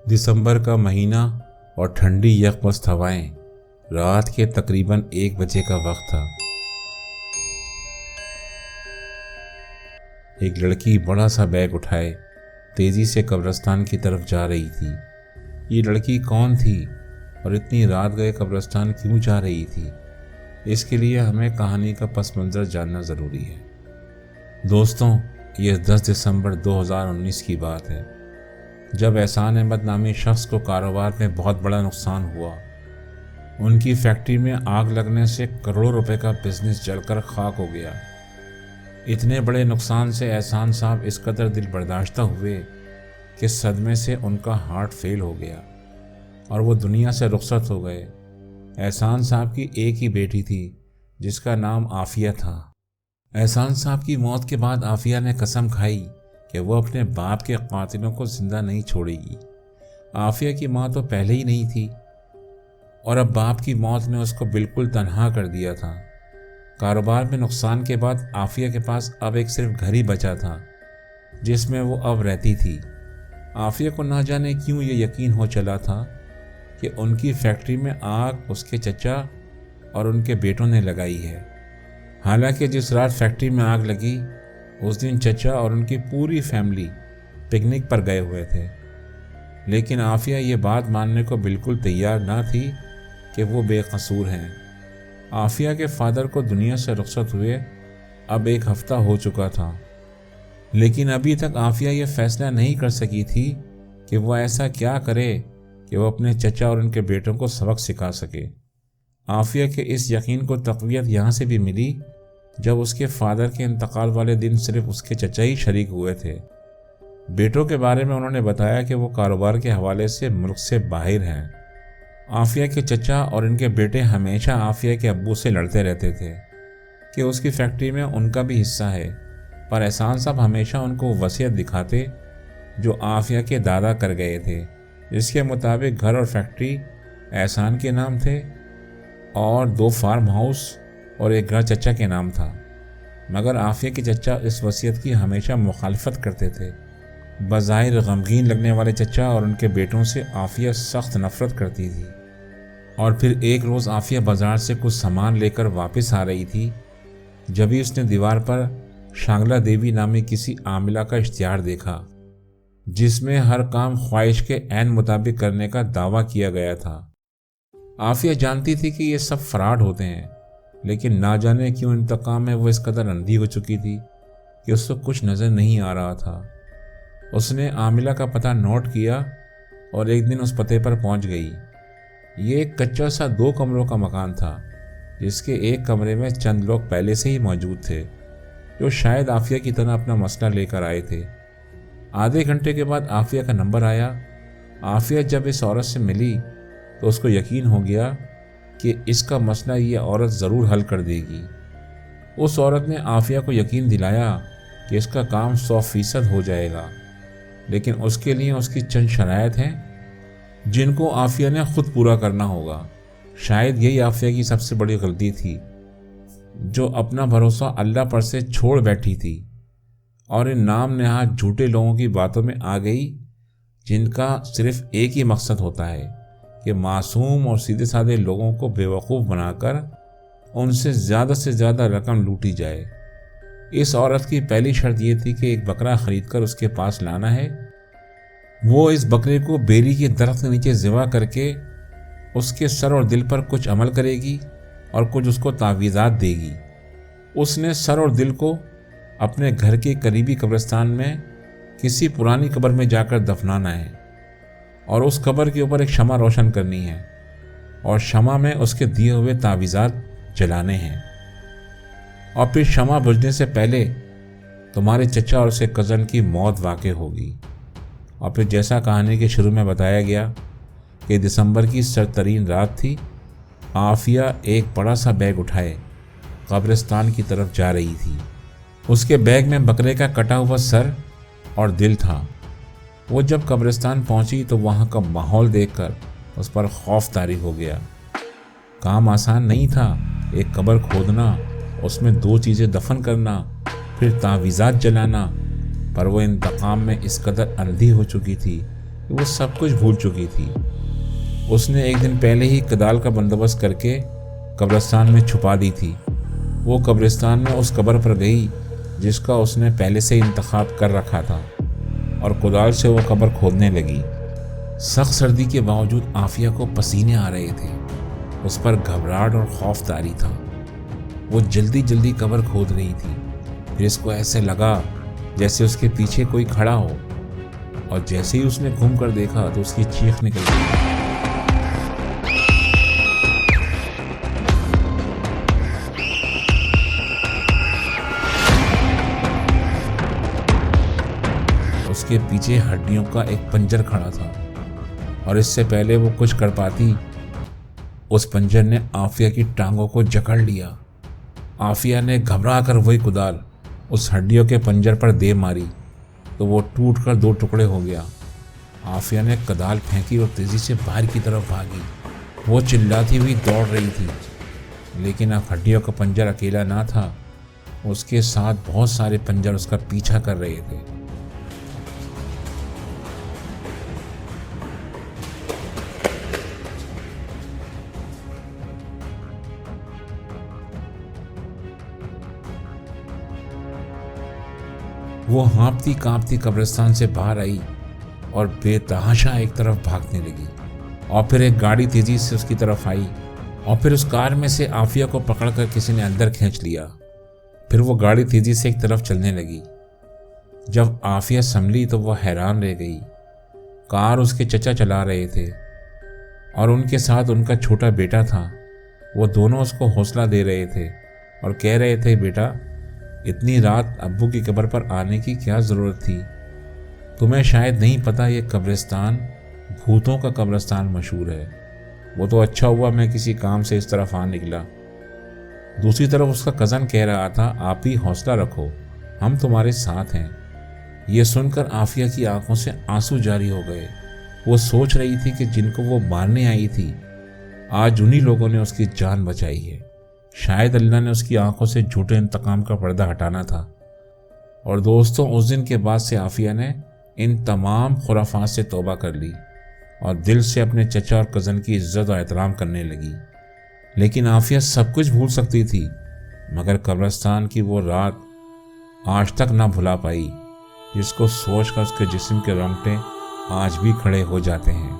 दिसंबर का महीना और ठंडी यकमस्त हवाएं। रात के तकरीबन 1 बजे का वक्त था। एक लड़की बड़ा सा बैग उठाए तेजी से कब्रिस्तान की तरफ जा रही थी। ये लड़की कौन थी और इतनी रात गए कब्रिस्तान क्यों जा रही थी, इसके लिए हमें कहानी का पस मंज़र जानना ज़रूरी है। दोस्तों, ये 10 दिसंबर 2019 की बात है, जब एहसान अहमद नामी शख्स को कारोबार में बहुत बड़ा नुकसान हुआ। उनकी फैक्ट्री में आग लगने से करोड़ों रुपए का बिजनेस जलकर खाक हो गया। इतने बड़े नुकसान से एहसान साहब इस कदर दिल बर्दाश्त हुए कि सदमे से उनका हार्ट फेल हो गया और वो दुनिया से रुखसत हो गए। एहसान साहब की एक ही बेटी थी जिसका नाम आफिया था। एहसान साहब की मौत के बाद आफिया ने कसम खाई कि वो अपने बाप के कातिलों को जिंदा नहीं छोड़ेगी। आफिया की माँ तो पहले ही नहीं थी और अब बाप की मौत ने उसको बिल्कुल तन्हा कर दिया था। कारोबार में नुकसान के बाद आफिया के पास अब एक सिर्फ घर ही बचा था जिसमें वो अब रहती थी। आफिया को ना जाने क्यों ये यकीन हो चला था कि उनकी फैक्ट्री में आग उसके चचा और उनके बेटों ने लगाई है। हालांकि जिस रात फैक्ट्री में आग लगी उस दिन चचा और उनकी पूरी फैमिली पिकनिक पर गए हुए थे, लेकिन आफिया ये बात मानने को बिल्कुल तैयार ना थी कि वो बेकसूर हैं। आफिया के फादर को दुनिया से रुखसत हुए अब 1 हफ्ता हो चुका था, लेकिन अभी तक आफिया ये फैसला नहीं कर सकी थी कि वो ऐसा क्या करे कि वो अपने चचा और उनके बेटों को सबक सिखा सके। आफिया के इस यकीन को तक़वियत यहाँ से भी मिली जब उसके फादर के इंतकाल वाले दिन सिर्फ उसके चचा ही शरीक हुए थे। बेटों के बारे में उन्होंने बताया कि वो कारोबार के हवाले से मुल्क से बाहर हैं। आफिया के चचा और इनके बेटे हमेशा आफिया के अब्बू से लड़ते रहते थे कि उसकी फैक्ट्री में उनका भी हिस्सा है, पर एहसान साहब हमेशा उनको वसीयत दिखाते जो आफिया के दादा कर गए थे, जिसके मुताबिक घर और फैक्ट्री एहसान के नाम थे और 2 फार्म हाउस और एक घर चचा के नाम था। मगर आफिया के चचा इस वसीयत की हमेशा मुखालफत करते थे। बज़ाहिर गमगीन लगने वाले चचा और उनके बेटों से आफिया सख्त नफरत करती थी। और फिर एक रोज़ आफिया बाज़ार से कुछ सामान लेकर वापस आ रही थी, जभी उसने दीवार पर शांगला देवी नामी किसी आमिला का इश्तिहार देखा जिसमें हर काम ख्वाहिश के ऐन मुताबिक करने का दावा किया गया था। आफिया जानती थी कि ये सब फ्रॉड होते हैं, लेकिन ना जाने क्यों इंतकाम में वो इस कदर अंधी हो चुकी थी कि उसको कुछ नज़र नहीं आ रहा था। उसने आमिला का पता नोट किया और एक दिन उस पते पर पहुंच गई। ये एक कच्चा सा 2 कमरों का मकान था जिसके एक कमरे में चंद लोग पहले से ही मौजूद थे जो शायद आफिया की तरह अपना मसला लेकर आए थे। आधे घंटे के बाद आफिया का नंबर आया। आफिया जब इस औरत से मिली तो उसको यकीन हो गया कि इसका मसला ये औरत ज़रूर हल कर देगी। उस औरत ने आफिया को यकीन दिलाया कि इसका काम 100% हो जाएगा, लेकिन उसके लिए उसकी चंद शराइत हैं जिनको आफिया ने खुद पूरा करना होगा। शायद यही आफिया की सबसे बड़ी गलती थी, जो अपना भरोसा अल्लाह पर से छोड़ बैठी थी और इन नाम नेहाद झूठे लोगों की बातों में आ गई, जिनका सिर्फ एक ही मकसद होता है कि मासूम और सीधे साधे लोगों को बेवकूफ़ बनाकर उनसे ज़्यादा से ज़्यादा रकम लूटी जाए। इस औरत की पहली शर्त ये थी कि एक बकरा ख़रीदकर उसके पास लाना है। वो इस बकरे को बेरी के दरख्त के नीचे ज़िबा करके उसके सर और दिल पर कुछ अमल करेगी और कुछ उसको तावीज़ात देगी। उसने सर और दिल को अपने घर के करीबी कब्रिस्तान में किसी पुरानी कब्र में जाकर दफनाना है और उस कब्र के ऊपर एक शमा रोशन करनी है और शमा में उसके दिए हुए तावीज़ात जलाने हैं। और फिर शमा बुझने से पहले तुम्हारे चचा और उसके कज़न की मौत वाक़ई होगी। और फिर जैसा कहानी के शुरू में बताया गया कि दिसंबर की सरतरीन रात थी। आफिया एक बड़ा सा बैग उठाए कब्रिस्तान की तरफ जा रही थी। उसके बैग में बकरे का कटा हुआ सर और दिल था। वो जब कब्रिस्तान पहुंची तो वहाँ का माहौल देखकर उस पर खौफ तारी हो गया। काम आसान नहीं था, एक कब्र खोदना, उसमें 2 चीज़ें दफन करना, फिर तावीज़ात जलाना, पर वो इंतकाम में इस कदर अंधी हो चुकी थी कि کہ وہ سب کچھ بھول چکی تھی۔ اس نے ایک دن پہلے ہی کدال کا بندوبست کر کے قبرستان میں چھپا دی تھی۔ وہ قبرستان میں اس قبر پر گئی جس کا اس نے پہلے سے انتخاب کر رکھا تھا، اور کدال سے وہ قبر کھودنے لگی۔ سخت سردی کے باوجود عافیہ کو پسینے آ رہے تھے۔ اس پر گھبراہٹ اور خوف طاری تھا۔ وہ جلدی جلدی قبر کھود رہی تھی۔ پھر اس کو ایسے لگا جیسے اس کے پیچھے کوئی کھڑا ہو، اور جیسے ہی اس نے گھوم کر دیکھا تو اس کی چیخ نکل گئی۔ اس کے پیچھے ہڈیوں کا ایک پنجر کھڑا تھا، اور اس سے پہلے وہ کچھ کر پاتی اس پنجر نے عافیہ کی ٹانگوں کو جکڑ لیا۔ عافیہ نے گھبرا کر وہی کدال اس ہڈیوں کے پنجر پر دے ماری تو وہ ٹوٹ کر 2 ٹکڑے ہو گیا۔ عافیہ نے کدال پھینکی اور تیزی سے باہر کی طرف بھاگی۔ وہ چلاتی ہوئی دوڑ رہی تھی، لیکن اب ہڈیوں کا پنجر اکیلا نہ تھا، اس کے ساتھ بہت سارے پنجر اس کا پیچھا کر رہے تھے۔ وہ ہانپتی کانپتی قبرستان سے باہر آئی اور بے تحاشا ایک طرف بھاگنے لگی، اور پھر ایک گاڑی تیزی سے اس کی طرف آئی، اور پھر اس کار میں سے عافیہ کو پکڑ کر کسی نے اندر کھینچ لیا۔ پھر وہ گاڑی تیزی سے ایک طرف چلنے لگی۔ جب عافیہ سنبھلی تو وہ حیران رہ گئی۔ کار اس کے چچا چلا رہے تھے، اور ان کے ساتھ ان کا چھوٹا بیٹا تھا۔ وہ دونوں اس کو حوصلہ دے رہے تھے اور کہہ رہے تھے، بیٹا، اتنی رات ابو کی قبر پر آنے کی کیا ضرورت تھی؟ تمہیں شاید نہیں پتا یہ قبرستان بھوتوں کا قبرستان مشہور ہے۔ وہ تو اچھا ہوا میں کسی کام سے اس طرف آ نکلا۔ دوسری طرف اس کا کزن کہہ رہا تھا، آپ ہی حوصلہ رکھو، ہم تمہارے ساتھ ہیں۔ یہ سن کر عافیہ کی آنکھوں سے آنسو جاری ہو گئے۔ وہ سوچ رہی تھی کہ جن کو وہ مارنے آئی تھی، آج انہی لوگوں نے اس کی جان بچائی ہے۔ شاید اللہ نے اس کی آنکھوں سے جھوٹے انتقام کا پردہ ہٹانا تھا۔ اور دوستوں، اس دن کے بعد سے عافیہ نے ان تمام خرافات سے توبہ کر لی اور دل سے اپنے چچا اور کزن کی عزت اور احترام کرنے لگی۔ لیکن عافیہ سب کچھ بھول سکتی تھی، مگر قبرستان کی وہ رات آج تک نہ بھلا پائی، جس کو سوچ کر اس کے جسم کے رونگٹے آج بھی کھڑے ہو جاتے ہیں۔